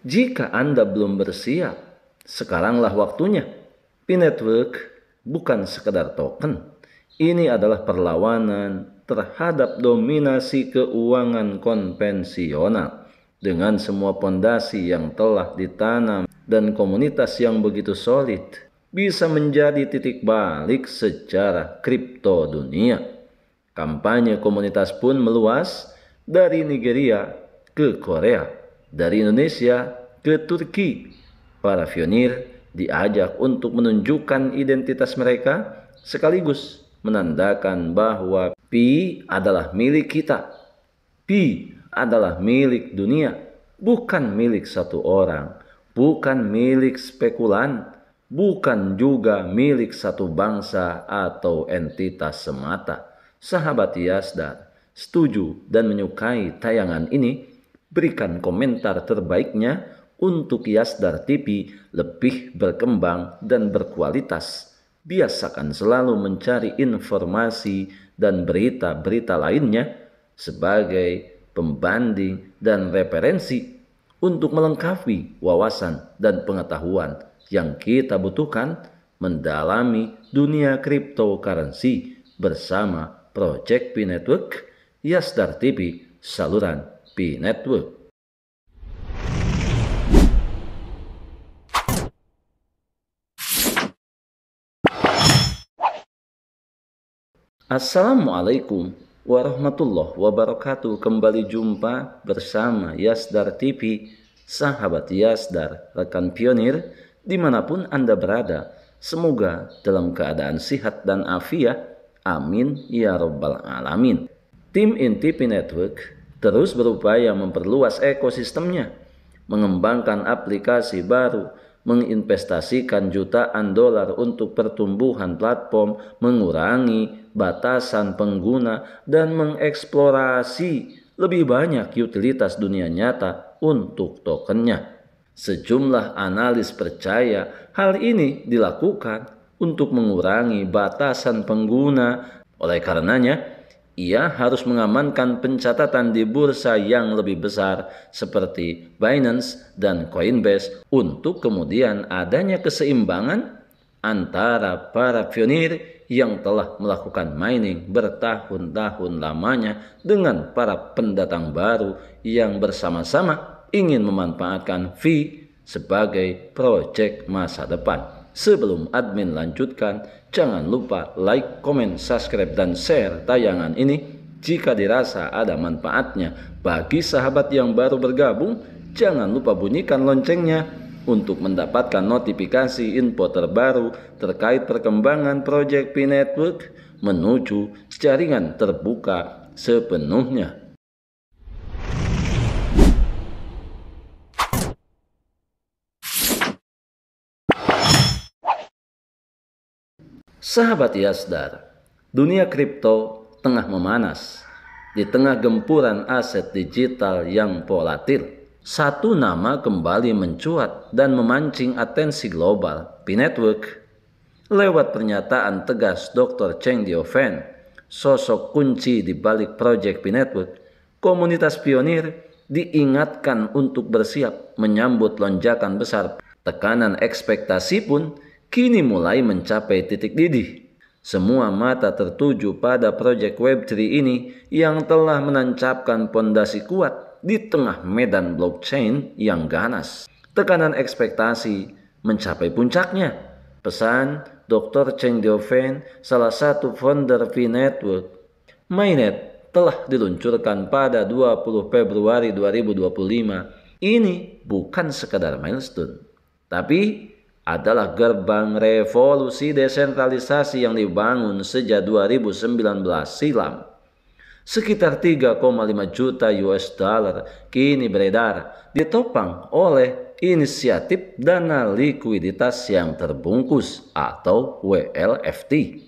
Jika Anda belum bersiap, sekaranglah waktunya. P-Network bukan sekedar token. Ini adalah perlawanan terhadap dominasi keuangan konvensional dengan semua pondasi yang telah ditanam dan komunitas yang begitu solid bisa menjadi titik balik secara kripto dunia. Kampanye komunitas pun meluas dari Nigeria ke Korea, dari Indonesia ke Turki. Para pionir diajak untuk menunjukkan identitas mereka sekaligus menandakan bahwa Pi adalah milik kita. Pi adalah milik dunia, bukan milik satu orang, bukan milik spekulan, bukan juga milik satu bangsa atau entitas semata. Sahabat Yasdar, setuju dan menyukai tayangan ini? Berikan komentar terbaiknya untuk Yasdar TV lebih berkembang dan berkualitas. Biasakan selalu mencari informasi dan berita-berita lainnya sebagai pembanding dan referensi untuk melengkapi wawasan dan pengetahuan yang kita butuhkan mendalami dunia cryptocurrency bersama Project P-Network, Yasdar TV, saluran P-Network. Assalamualaikum warahmatullahi wabarakatuh. Kembali jumpa bersama Yasdar TV, sahabat Yasdar, rekan pionir dimanapun Anda berada. Semoga dalam keadaan sehat dan afiat. Amin ya robbal alamin. Tim inti P-Network terus berupaya memperluas ekosistemnya, mengembangkan aplikasi baru, menginvestasikan jutaan dolar untuk pertumbuhan platform, mengurangi batasan pengguna, dan mengeksplorasi lebih banyak utilitas dunia nyata untuk tokennya. Sejumlah analis percaya hal ini dilakukan untuk mengurangi batasan pengguna. Oleh karenanya, ia harus mengamankan pencatatan di bursa yang lebih besar seperti Binance dan Coinbase untuk kemudian adanya keseimbangan antara para pionir yang telah melakukan mining bertahun-tahun lamanya dengan para pendatang baru yang bersama-sama ingin memanfaatkan fee sebagai proyek masa depan. Sebelum admin lanjutkan, jangan lupa like, komen, subscribe, dan share tayangan ini. Jika dirasa ada manfaatnya bagi sahabat yang baru bergabung, jangan lupa bunyikan loncengnya untuk mendapatkan notifikasi info terbaru terkait perkembangan proyek P-Network menuju jaringan terbuka sepenuhnya. Sahabat Yasdar, dunia kripto tengah memanas. Di tengah gempuran aset digital yang volatil, satu nama kembali mencuat dan memancing atensi global, P-Network. Lewat pernyataan tegas Dr. Cheng Diofeng, sosok kunci di balik proyek P-Network, komunitas pionir diingatkan untuk bersiap menyambut lonjakan besar. Tekanan ekspektasi pun kini mulai mencapai titik didih. Semua mata tertuju pada proyek Web3 ini yang telah menancapkan pondasi kuat di tengah medan blockchain yang ganas. Tekanan ekspektasi mencapai puncaknya. Pesan Dr. Cheng Diofeng, salah satu founder P-Network, Mainnet, telah diluncurkan pada 20 Februari 2025. Ini bukan sekadar milestone, tapi adalah gerbang revolusi desentralisasi yang dibangun sejak 2019 silam. Sekitar 3,5 juta US dollar kini beredar, ditopang oleh inisiatif dana likuiditas yang terbungkus atau WLFT.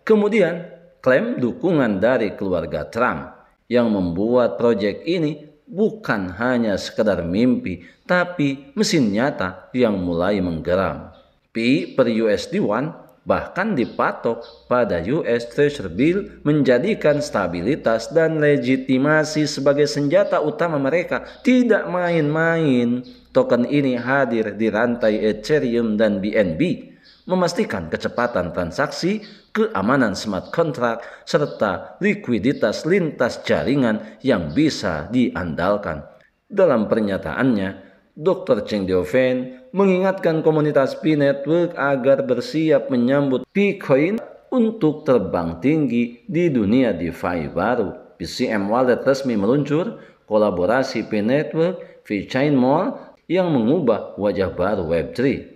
Kemudian klaim dukungan dari keluarga Trump yang membuat proyek ini bukan hanya sekedar mimpi, tapi mesin nyata yang mulai menggeram. P per USD1 bahkan dipatok pada US Treasury Bill, menjadikan stabilitas dan legitimasi sebagai senjata utama mereka. Tidak main-main. Token ini hadir di rantai Ethereum dan BNB, memastikan kecepatan transaksi, keamanan smart contract, serta likuiditas lintas jaringan yang bisa diandalkan. Dalam pernyataannya, Dr. Cheng Diofeng mengingatkan komunitas P-Network agar bersiap menyambut P-Coin untuk terbang tinggi di dunia DeFi baru. PCM Wallet resmi meluncur, kolaborasi P-Network, VeChain Mall yang mengubah wajah baru Web3.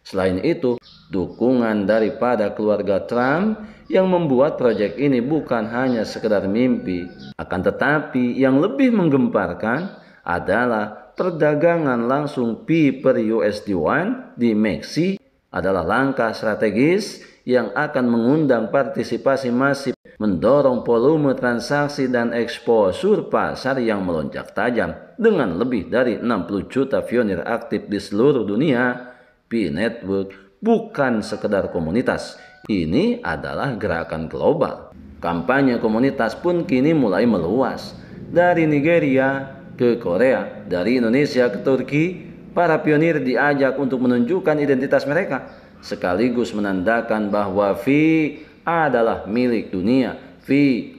Selain itu, dukungan daripada keluarga Trump yang membuat proyek ini bukan hanya sekedar mimpi, akan tetapi yang lebih menggemparkan adalah perdagangan langsung P per USD1 di MEXC adalah langkah strategis yang akan mengundang partisipasi masif, mendorong volume transaksi dan eksposur pasar yang melonjak tajam. Dengan lebih dari 60 juta pionir aktif di seluruh dunia, P-Network bukan sekedar komunitas, ini adalah gerakan global. Kampanye komunitas pun kini mulai meluas. Dari Nigeria ke Korea, dari Indonesia ke Turki, para pionir diajak untuk menunjukkan identitas mereka, sekaligus menandakan bahwa V adalah milik dunia. V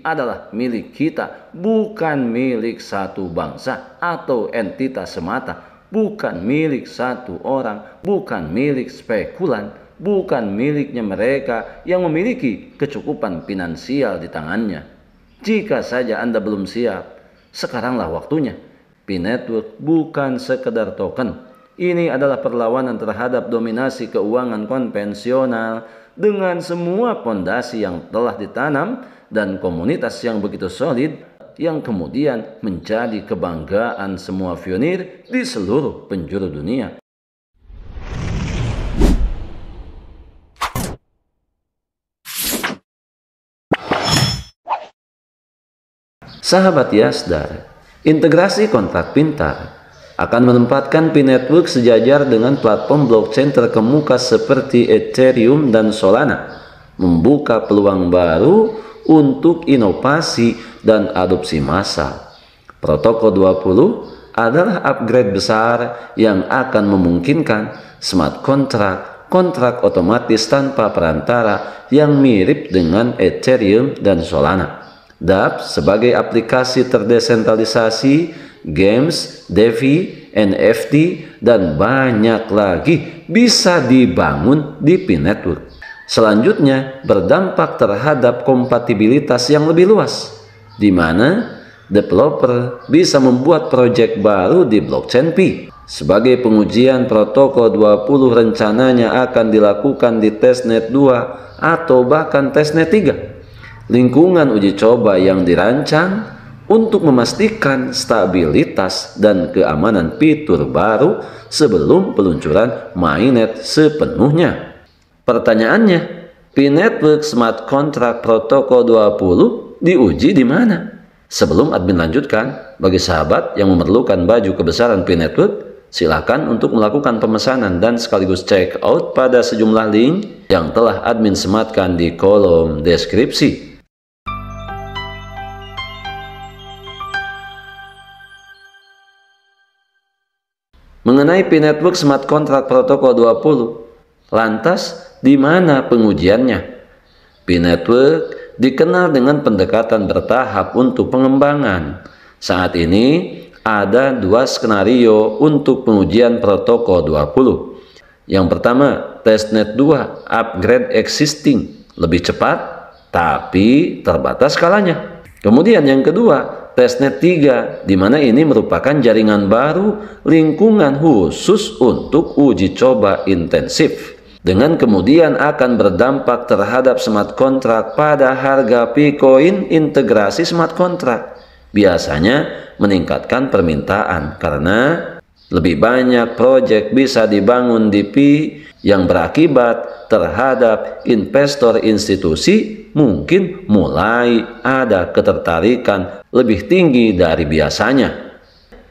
adalah milik kita, bukan milik satu bangsa atau entitas semata, bukan milik satu orang, bukan milik spekulan, bukan miliknya mereka yang memiliki kecukupan finansial di tangannya. Jika saja Anda belum siap, sekaranglah waktunya. P-Network bukan sekedar token. Ini adalah perlawanan terhadap dominasi keuangan konvensional dengan semua fondasi yang telah ditanam dan komunitas yang begitu solid yang kemudian menjadi kebanggaan semua pionir di seluruh penjuru dunia. Sahabat Yasdar, integrasi kontrak pintar akan menempatkan P-Network sejajar dengan platform blockchain terkemuka seperti Ethereum dan Solana, membuka peluang baru untuk inovasi dan adopsi massal. Protokol 20 adalah upgrade besar yang akan memungkinkan smart contract, kontrak otomatis tanpa perantara yang mirip dengan Ethereum dan Solana. dApps sebagai aplikasi terdesentralisasi, games, DeFi, NFT, dan banyak lagi bisa dibangun di P-Network. Selanjutnya, berdampak terhadap kompatibilitas yang lebih luas, di mana developer bisa membuat proyek baru di blockchain P. Sebagai pengujian, protokol 20 rencananya akan dilakukan di testnet 2 atau bahkan testnet 3. Lingkungan uji coba yang dirancang untuk memastikan stabilitas dan keamanan fitur baru sebelum peluncuran mainnet sepenuhnya. Pertanyaannya, P-Network Smart Contract Protokol 20 diuji di mana? Sebelum admin lanjutkan, bagi sahabat yang memerlukan baju kebesaran P-Network, silakan untuk melakukan pemesanan dan sekaligus check out pada sejumlah link yang telah admin sematkan di kolom deskripsi. Mengenai P-Network Smart Contract Protokol 20, lantas di mana pengujiannya? P-Network dikenal dengan pendekatan bertahap untuk pengembangan. Saat ini ada dua skenario untuk pengujian Protokol 20. Yang pertama, testnet 2, upgrade existing, lebih cepat tapi terbatas skalanya. Kemudian yang kedua, testnet 3, di mana ini merupakan jaringan baru, lingkungan khusus untuk uji coba intensif, dengan kemudian akan berdampak terhadap smart contract pada harga P-Coin. Integrasi smart contract biasanya meningkatkan permintaan karena lebih banyak proyek bisa dibangun di P, yang berakibat terhadap investor institusi mungkin mulai ada ketertarikan lebih tinggi dari biasanya.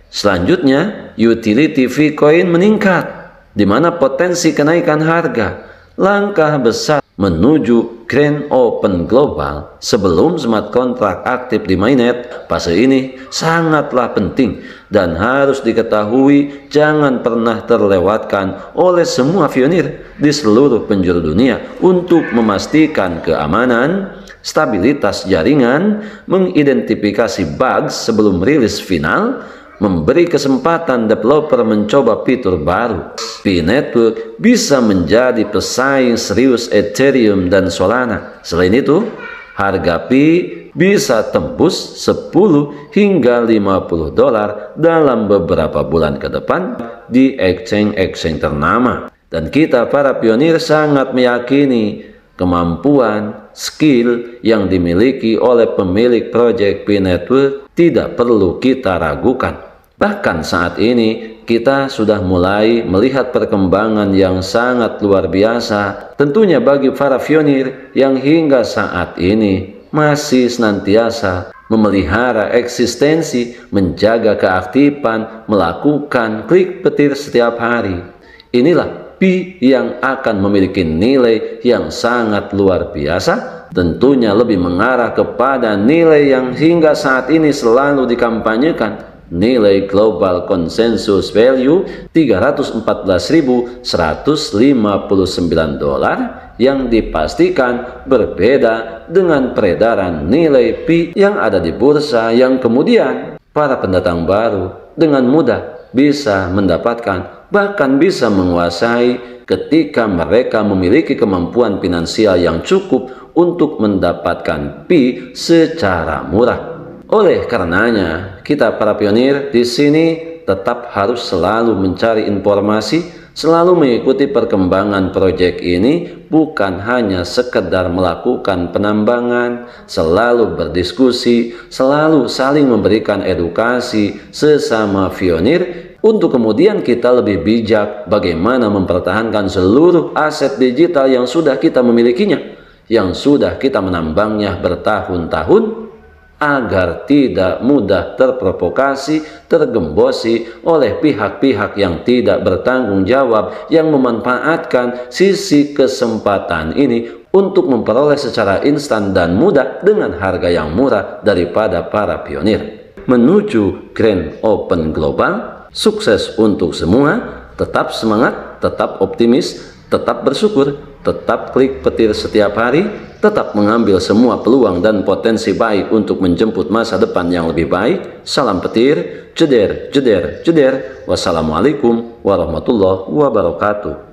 Selanjutnya, utility V-Coin meningkat, di mana potensi kenaikan harga. Langkah besar menuju Grand Open Global sebelum smart contract aktif di mainnet. Fase ini sangatlah penting dan harus diketahui, jangan pernah terlewatkan oleh semua pionir di seluruh penjuru dunia untuk memastikan keamanan, stabilitas jaringan, mengidentifikasi bugs sebelum rilis final, memberi kesempatan developer mencoba fitur baru. Pi Network bisa menjadi pesaing serius Ethereum dan Solana. Selain itu, harga Pi bisa tembus 10 hingga 50 dolar dalam beberapa bulan ke depan di exchange-exchange ternama. Dan kita para pionir sangat meyakini kemampuan, skill yang dimiliki oleh pemilik project Pi Network tidak perlu kita ragukan. Bahkan saat ini kita sudah mulai melihat perkembangan yang sangat luar biasa tentunya bagi para pionir yang hingga saat ini masih senantiasa memelihara eksistensi, menjaga keaktifan, melakukan klik petir setiap hari. Inilah Pi yang akan memiliki nilai yang sangat luar biasa, tentunya lebih mengarah kepada nilai yang hingga saat ini selalu dikampanyekan, nilai global consensus value 314.159 dolar yang dipastikan berbeda dengan peredaran nilai Pi yang ada di bursa, yang kemudian para pendatang baru dengan mudah bisa mendapatkan, bahkan bisa menguasai ketika mereka memiliki kemampuan finansial yang cukup untuk mendapatkan Pi secara murah. Oleh karenanya, kita para pionir di sini tetap harus selalu mencari informasi, selalu mengikuti perkembangan proyek ini, bukan hanya sekedar melakukan penambangan, selalu berdiskusi, selalu saling memberikan edukasi sesama pionir, untuk kemudian kita lebih bijak bagaimana mempertahankan seluruh aset digital yang sudah kita memilikinya, yang sudah kita menambangnya bertahun-tahun, agar tidak mudah terprovokasi, tergembosi oleh pihak-pihak yang tidak bertanggung jawab, yang memanfaatkan sisi kesempatan ini untuk memperoleh secara instan dan mudah dengan harga yang murah daripada para pionir. Menuju Grand Open Global, sukses untuk semua, tetap semangat, tetap optimis, tetap bersyukur, tetap klik petir setiap hari, tetap mengambil semua peluang dan potensi baik untuk menjemput masa depan yang lebih baik. Salam petir, jeder, jeder, jeder. Wassalamualaikum warahmatullahi wabarakatuh.